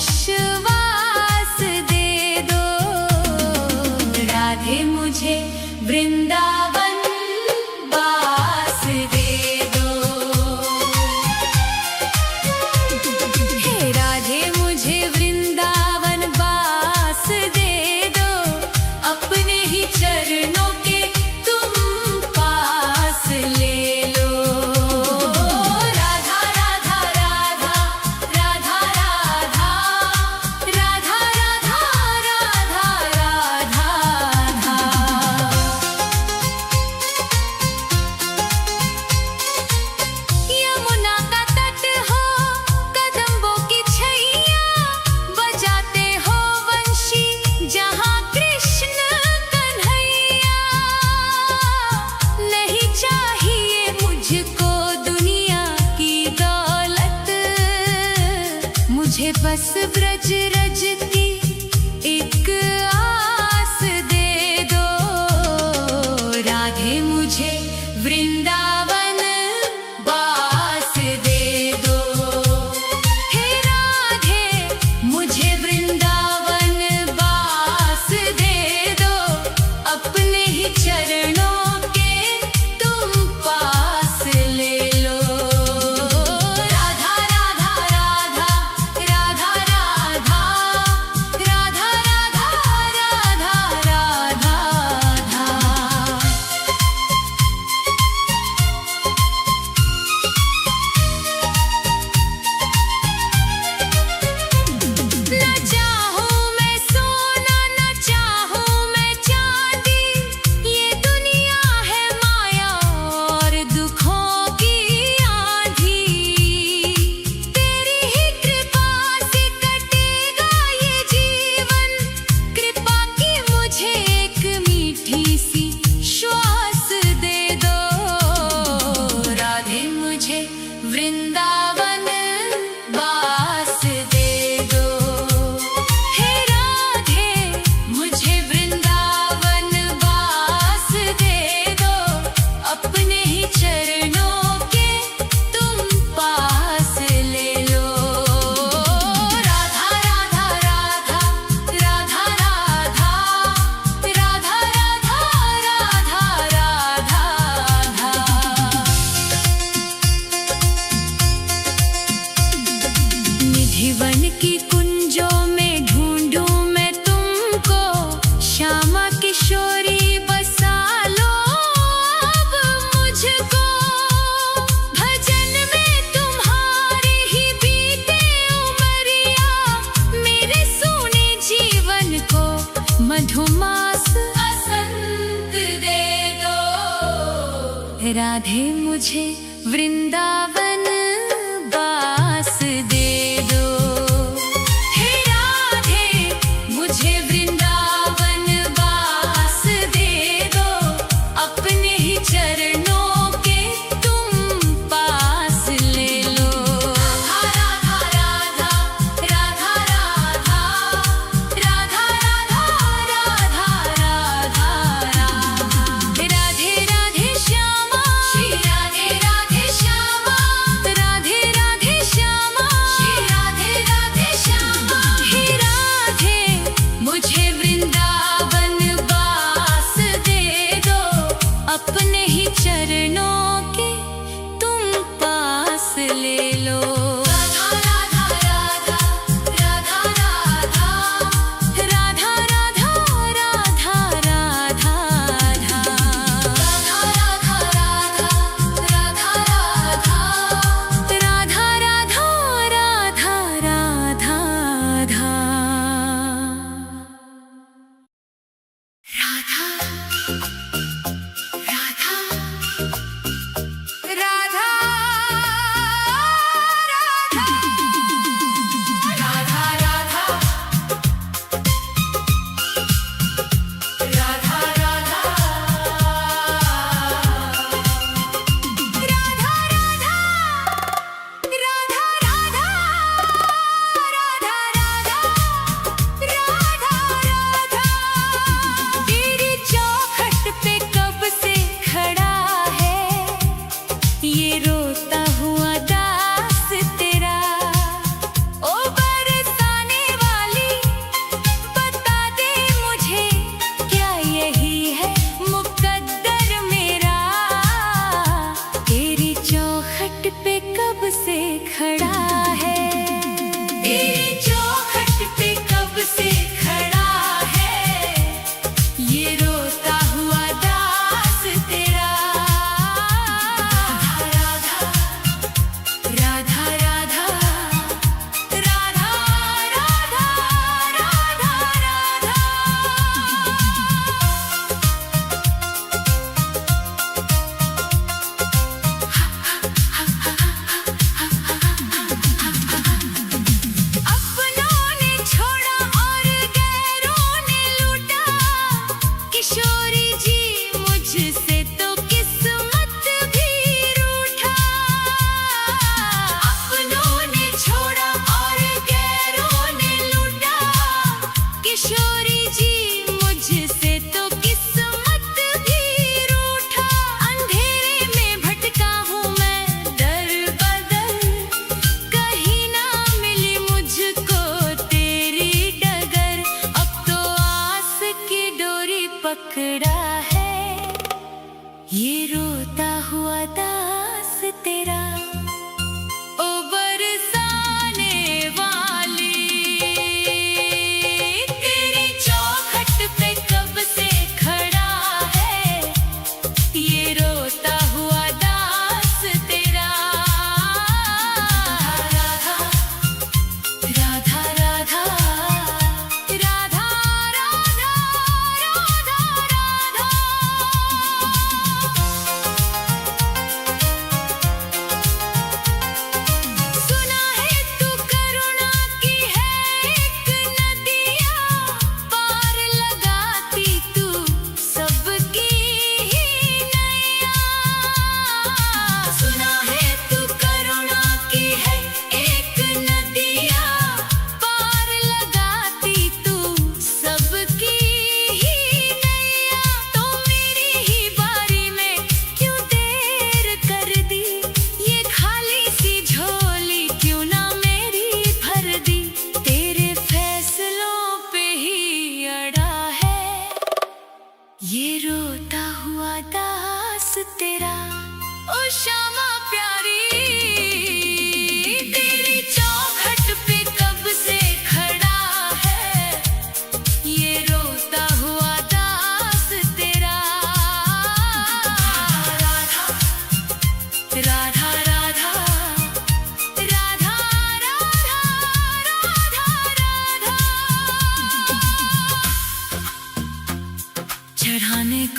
विश्वास दे दो। राधे मुझे वृंदावन वास दे दो। हे राधे मुझे वृंदावन वास दे दो। अपने ही चरणों के तुम पास ले लो। राधा राधा राधा राधा राधा राधा राधा राधा राधा राधा। यमुना का तट हो कदम्बों की छैया, बजाते हो वंशी जहाँ कृष्ण कन्हैया। नहीं चाहिए मुझको दुनिया की दौलत, मुझे बस ब्रज रज की एक आस दे दो। राधे मुझे वृंदावन वास दे दो। हे राधे मुझे वृंदावन वास दे दो। अपने ही चरणों के तुम पास ले लो। राधा राधा राधा राधा राधा राधा राधा राधा राधा। न चाहूं मैं सोना न चाहूं मैं चांदी, ये दुनिया है माया और दुखों की आंधी। तेरी ही कृपा से कटेगा ये जीवन, कृपा की मुझे एक मीठी सी श्वास दे दो। राधे मुझे वृंदावन वास दे दो। हे राधे मुझे वृंदावन वास दे दो। अपने ही चरणों के तुम पास ले लो। राधा राधा राधा राधा राधा राधा राधा राधा राधा। निधिवन की कुंजों में ढूंढूं मैं तुमको, श्यामा किशोरी बसा लो अब मुझको। भजन में तुम्हारे ही बीते उमरिया, मेरे सोने जीवन को मधुमास बसंत दे दो। राधे मुझे वृंदावन वास दे दो। हे राधे मुझे वृंदावन वास दे दो। अपने ही चरणों के तुम पास ले लो। राधा राधा राधा राधा राधा राधा राधा राधा राधा। राधे राधे श्यामा श्री राधे राधे श्यामा। राधे राधे श्यामा श्री राधे राधे श्यामा। हे राधे मुझे वृंदावन वास दे दो। अपने ही चरणों के तुम पास ले लो। राधा राधा राधा राधा राधा राधा राधा राधा राधा राधा। राधा राधा राधा राधा राधा राधा राधा राधा। राधा राधा राधा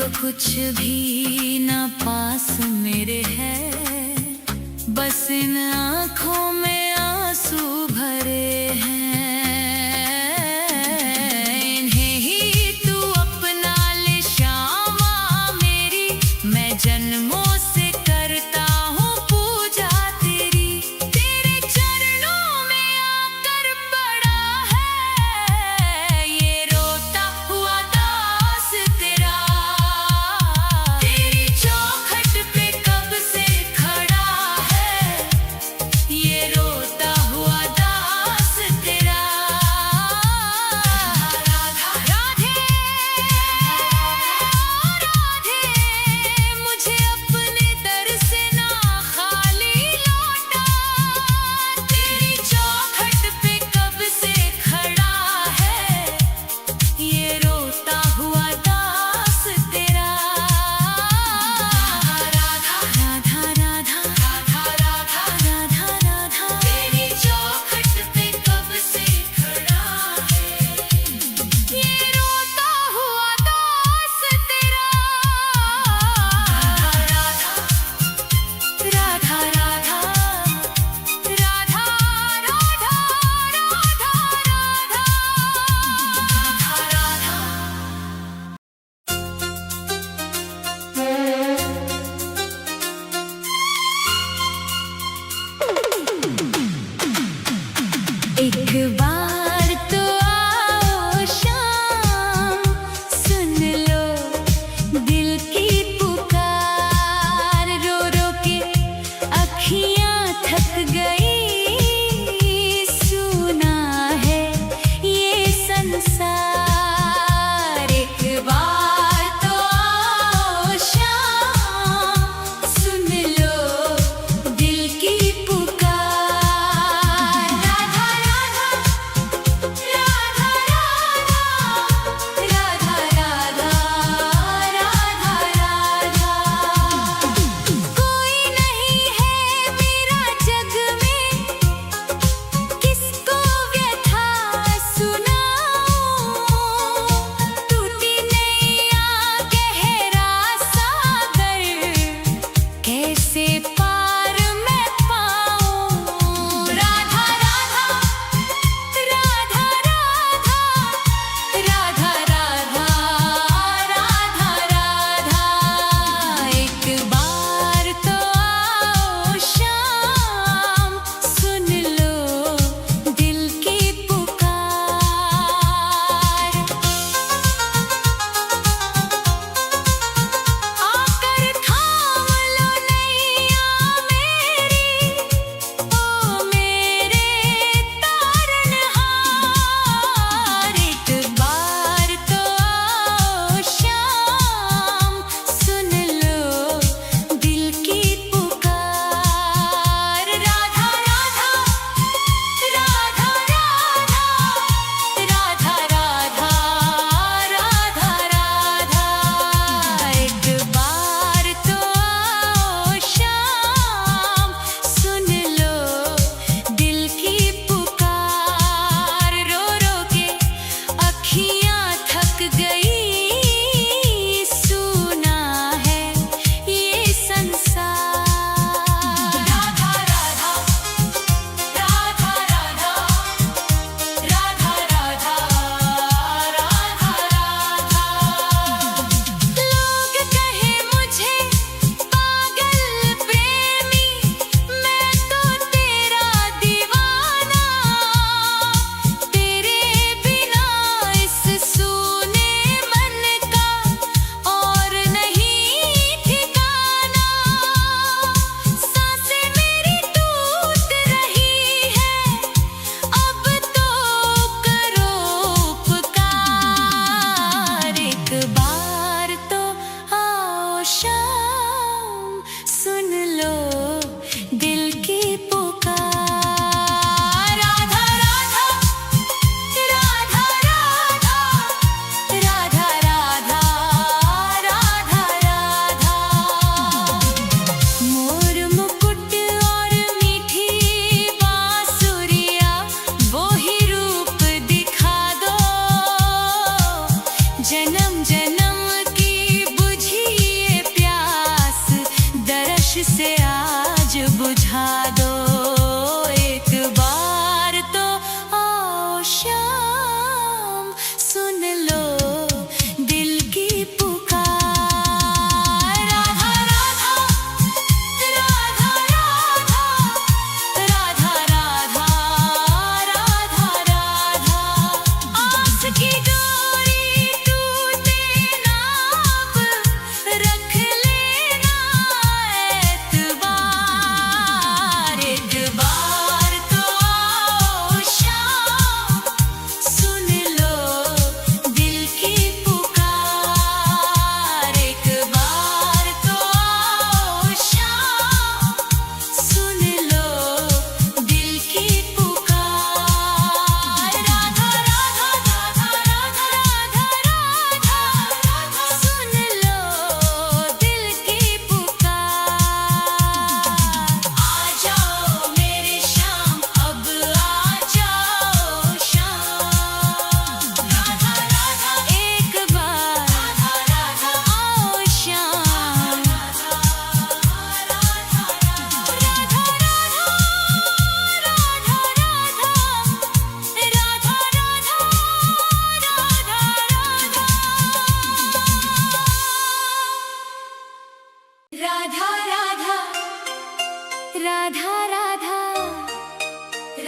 को कुछ भी ना पास मेरे है, बस इन आँखों में आंसू भरे हैं। इन्हें ही तू अपना ले श्यामा मेरी, मैं जन्मों से करता हूँ पूजा तेरी। तेरे चरणों में आकर पड़ा है ये रोता हुआ दास तेरा। तेरी चौखट पे कब से खड़ा है ये रो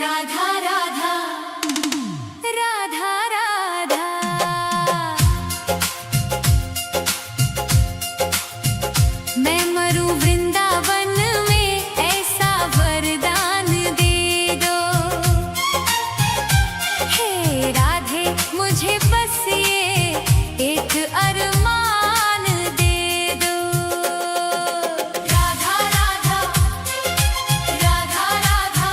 राधा राधा राधा राधा। मैं मरूं वृंदावन में ऐसा वरदान दे दो। हे राधे मुझे बस ये एक अरमान दे दो। राधा राधा राधा राधा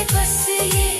मुझे बस ये